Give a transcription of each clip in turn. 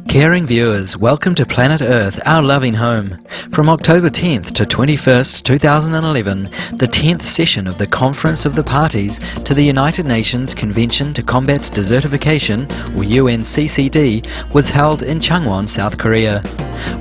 Caring viewers, welcome to Planet Earth, our loving home. From October 10th to 21st, 2011, the 10th session of the Conference of the Parties to the United Nations Convention to Combat Desertification, or UNCCD, was held in Changwon, South Korea.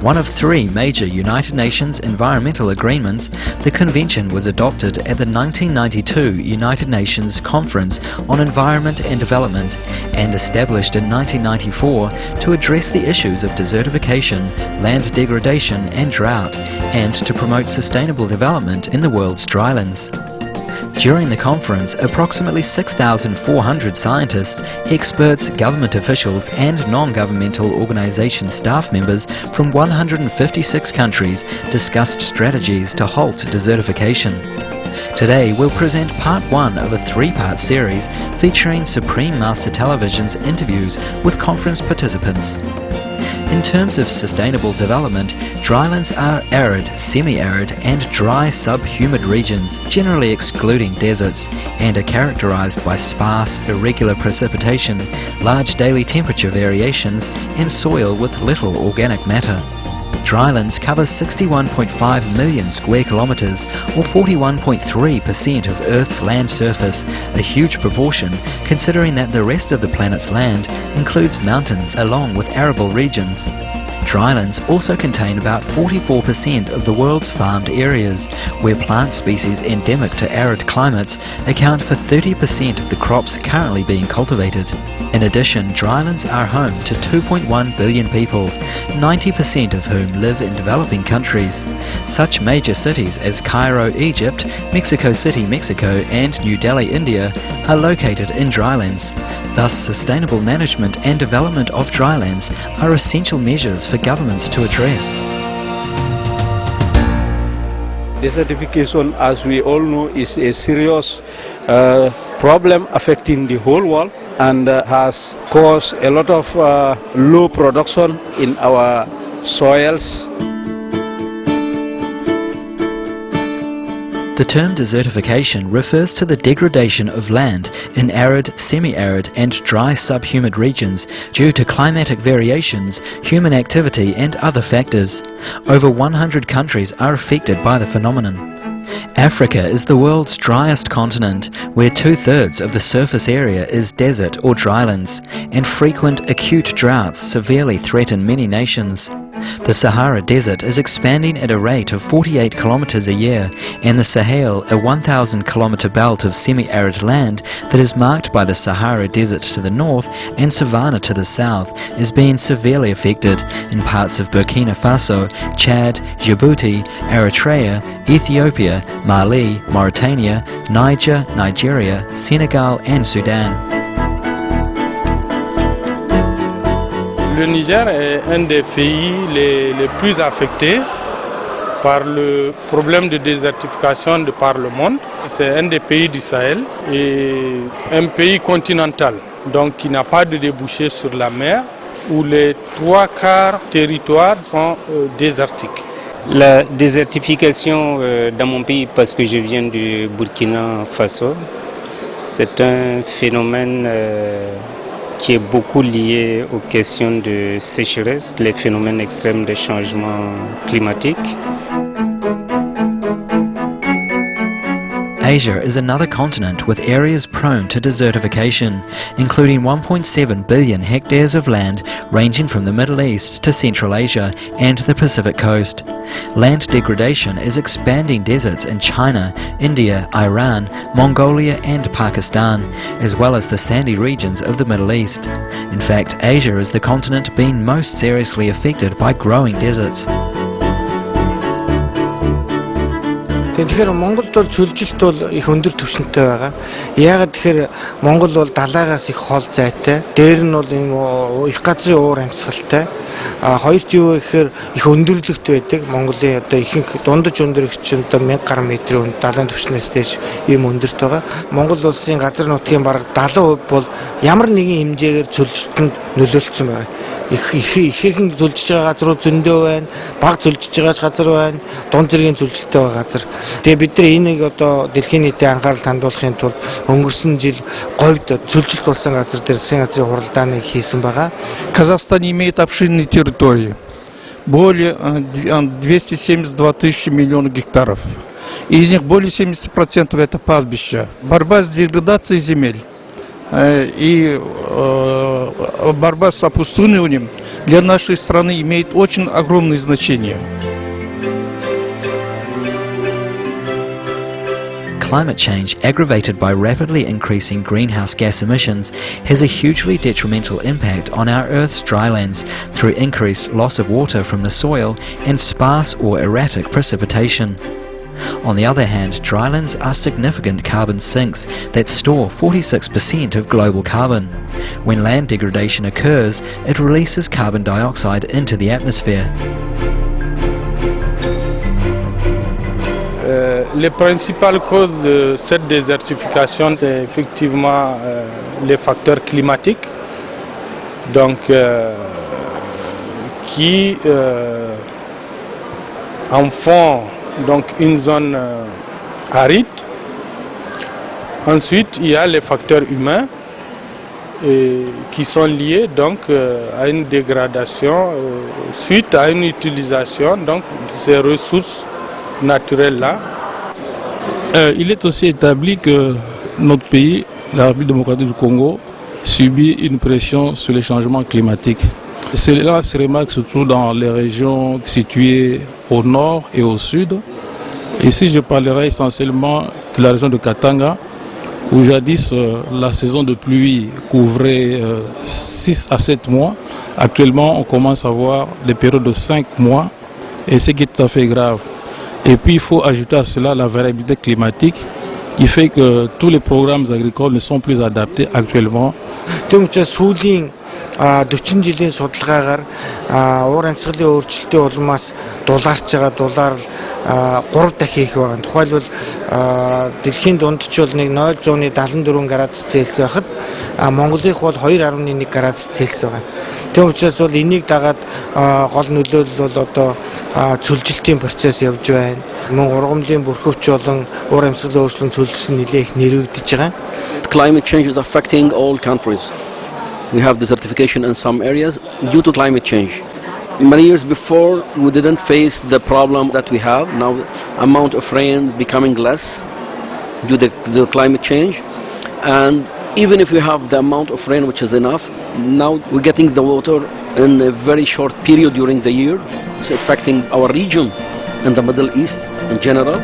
One of three major United Nations environmental agreements, the convention was adopted at the 1992 United Nations Conference on Environment and Development and established in 1994 to address the issues of desertification, land degradation and drought, and to promote sustainable development in the world's drylands. During the conference, approximately 6,400 scientists, experts, government officials and non-governmental organisation staff members from 156 countries discussed strategies to halt desertification. Today we'll present part one of a three-part series featuring Supreme Master Television's interviews with conference participants. In terms of sustainable development, drylands are arid, semi-arid and dry subhumid regions, generally excluding deserts, and are characterised by sparse, irregular precipitation, large daily temperature variations and soil with little organic matter. Drylands cover 61.5 million square kilometres, or 41.3% of Earth's land surface, a huge proportion considering that the rest of the planet's land includes mountains along with arable regions. Drylands also contain about 44% of the world's farmed areas, where plant species endemic to arid climates account for 30% of the crops currently being cultivated. In addition, drylands are home to 2.1 billion people, 90% of whom live in developing countries. Such major cities as Cairo, Egypt, Mexico City, Mexico and New Delhi, India are located in drylands. Thus, sustainable management and development of drylands are essential measures for governments to address. Desertification, as we all know, is a serious problem affecting the whole world and has caused a lot of low production in our soils. The term desertification refers to the degradation of land in arid, semi-arid and dry subhumid regions due to climatic variations, human activity and other factors. Over 100 countries are affected by the phenomenon. Africa is the world's driest continent, where 2/3 of the surface area is desert or drylands, and frequent acute droughts severely threaten many nations. The Sahara Desert is expanding at a rate of 48 kilometres a year, and the Sahel, a 1,000 kilometre belt of semi-arid land that is marked by the Sahara Desert to the north and savanna to the south, is being severely affected in parts of Burkina Faso, Chad, Djibouti, Eritrea, Ethiopia, Mali, Mauritania, Niger, Nigeria, Senegal and Sudan. Le Niger est un des pays les plus affectés par le problème de désertification de par le monde. C'est un des pays du Sahel et un pays continental, donc qui n'a pas de débouché sur la mer, où les 3/4 territoires sont désertiques. La désertification dans mon pays, parce que je viens du Burkina Faso, c'est un phénomène qui est beaucoup lié aux questions de sécheresse, les phénomènes extrêmes de changement climatique. Asia is another continent with areas prone to desertification, including 1.7 billion hectares of land ranging from the Middle East to Central Asia and the Pacific coast. Land degradation is expanding deserts in China, India, Iran, Mongolia and Pakistan, as well as the sandy regions of the Middle East. In fact, Asia is the continent being most seriously affected by growing deserts. Тэгэхээр Монголд бол цөлжилт бол их өндөр түвшинтэй байгаа. Яагаад тэгэхээр Монгол бол далаагаас их хол зайтай. Дээр нь бол энэ их газрын уур амьсгалтай. Хоёрт юу гэхээр их өндөрлөгт байдаг. Монголын одоо ихэнх дундаж өндөрөгч нь одоо 1000 гаруй метрийн далайн түвшнээс дээш ийм өндөрт байгаа. Монгол улсын газар нутгийн бараг 70% бол ямар нэгэн хэмжээгээр цөлжилтөнд нөлөөлсөн байна. Ихээхэн зүлжиж байгаа газрууд зөндөө байна. Бага зүлжиж байгаа газар байна. Дунд зэргийн зүлжилттэй байгаа газар. Тэгээ бид нар энийг одоо дэлхийн нийтийн анхаарал хандуулахын тулд өнгөрсөн жил говьд цөлжилт болсон газар дээр засгийн газрын хуралдааныг хийсэн байгаа. Казахстан имеет обширные территории, более 272 тысячи миллионов гектаров. Из них более 70% это пастбища. Борьба с деградацией земель и борьба с опустыниванием для нашей страны имеет очень огромное значение. Climate change, aggravated by rapidly increasing greenhouse gas emissions, has a hugely detrimental impact on our Earth's drylands through increased loss of water from the soil and sparse or erratic precipitation. On the other hand, drylands are significant carbon sinks that store 46% of global carbon. When land degradation occurs, it releases carbon dioxide into the atmosphere. Les principales causes de cette désertification, c'est effectivement les facteurs climatiques, donc qui en font donc une zone aride. Ensuite, il y a les facteurs humains qui sont liés donc à une dégradation suite à une utilisation donc de ces ressources naturelles-là. Il est aussi établi que notre pays, la République démocratique du Congo, subit une pression sur les changements climatiques. Cela se remarque surtout dans les régions situées au nord et au sud. Ici, je parlerai essentiellement de la région de Katanga, où jadis la saison de pluie couvrait 6 à 7 mois. Actuellement, on commence à voir des périodes de 5 mois, et ce qui est tout à fait grave. Et puis, il faut ajouter à cela la variabilité climatique, qui fait que tous les programmes agricoles ne sont plus adaptés actuellement. $40 жилийн судалгаагаар уур амьсгалын өөрчлөлтийн улмаас дулаарч байгаа дулаар 3 дахин их байгаа. Тухайлбал дэлхийн дундчул нэг 0.74 градус Цельсиус байхад Монголынх бол 2.1 градус Цельсиус байгаа. Тийм учраас бол энийг дагаад гол нөлөөлөл бол одоо цөлжилтийн процесс явж байна. Мөн ургамлын бүрхөвч болон уур амьсгалын өөрчлөлт цөлжилт нь нэлээх нэрвэгдэж байгаа. Climate change is affecting all countries. We have desertification in some areas due to climate change. Many years before, we didn't face the problem that we have. Now, amount of rain becoming less due to the climate change. And even if we have the amount of rain which is enough, now we're getting the water in a very short period during the year. It's affecting our region and the Middle East in general.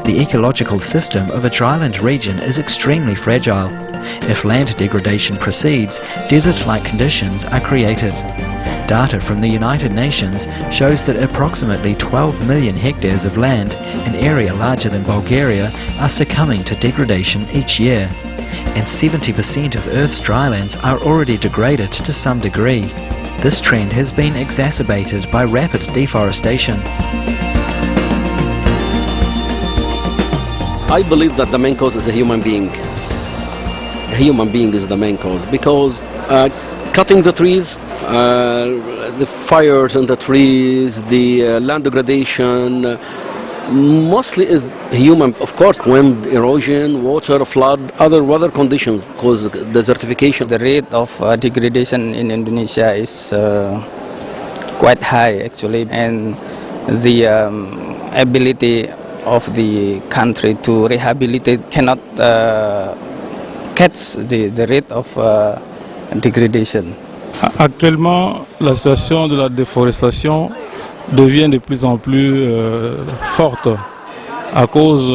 The ecological system of a dryland region is extremely fragile. If land degradation proceeds, desert-like conditions are created. Data from the United Nations shows that approximately 12 million hectares of land, an area larger than Bulgaria, are succumbing to degradation each year. And 70% of Earth's drylands are already degraded to some degree. This trend has been exacerbated by rapid deforestation. I believe that the main cause is a human being. A human being is the main cause because cutting the trees, the fires in the trees, the land degradation, mostly is human. Of course, wind, erosion, water, flood, other weather conditions cause desertification. The rate of degradation in Indonesia is quite high actually, and the ability of the country to rehabilitate cannot catch the rate of degradation. Actuellement, la situation de la déforestation devient de plus en plus forte à cause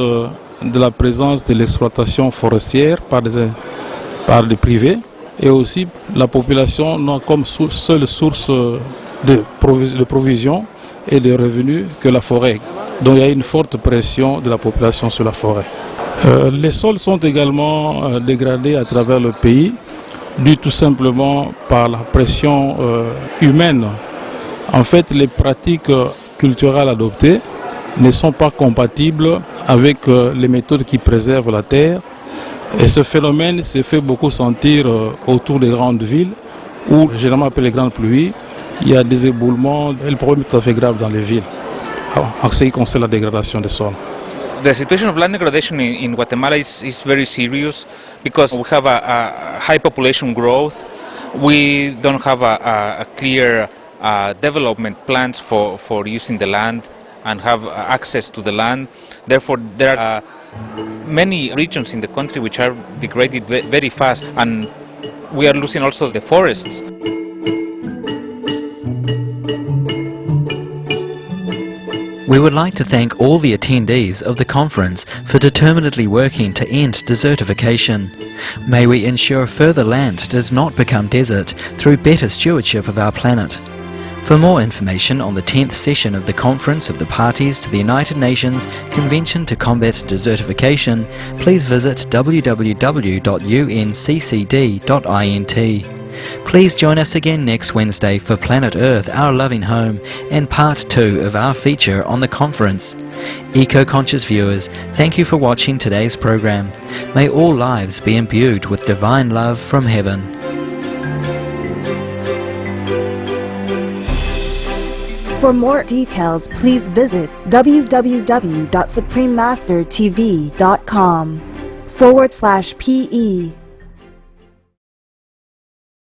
de la présence de l'exploitation forestière par les privés, et aussi la population n'a comme seule source de provision et de revenus que la forêt. Donc il y a une forte pression de la population sur la forêt. Les sols sont également dégradés à travers le pays, dû tout simplement par la pression humaine. En fait, les pratiques culturelles adoptées ne sont pas compatibles avec les méthodes qui préservent la terre. Et ce phénomène s'est fait beaucoup sentir autour des grandes villes, où généralement après les grandes pluies, il y a des éboulements et le problème est tout à fait grave dans les villes en ce qui concerne la dégradation des sols. The situation of land degradation in Guatemala is very serious because we have a high population growth. We don't have a clear development plans for using the land and have access to the land. Therefore, there are many regions in the country which are degraded very fast, and we are losing also the forests. We would like to thank all the attendees of the conference for determinedly working to end desertification. May we ensure further land does not become desert through better stewardship of our planet. For more information on the 10th session of the Conference of the Parties to the United Nations Convention to Combat Desertification, please visit www.unccd.int. Please join us again next Wednesday for Planet Earth, Our Loving Home, and Part 2 of our feature on the conference. Eco-conscious viewers, thank you for watching today's program. May all lives be imbued with divine love from heaven. For more details, please visit www.suprememastertv.com/PE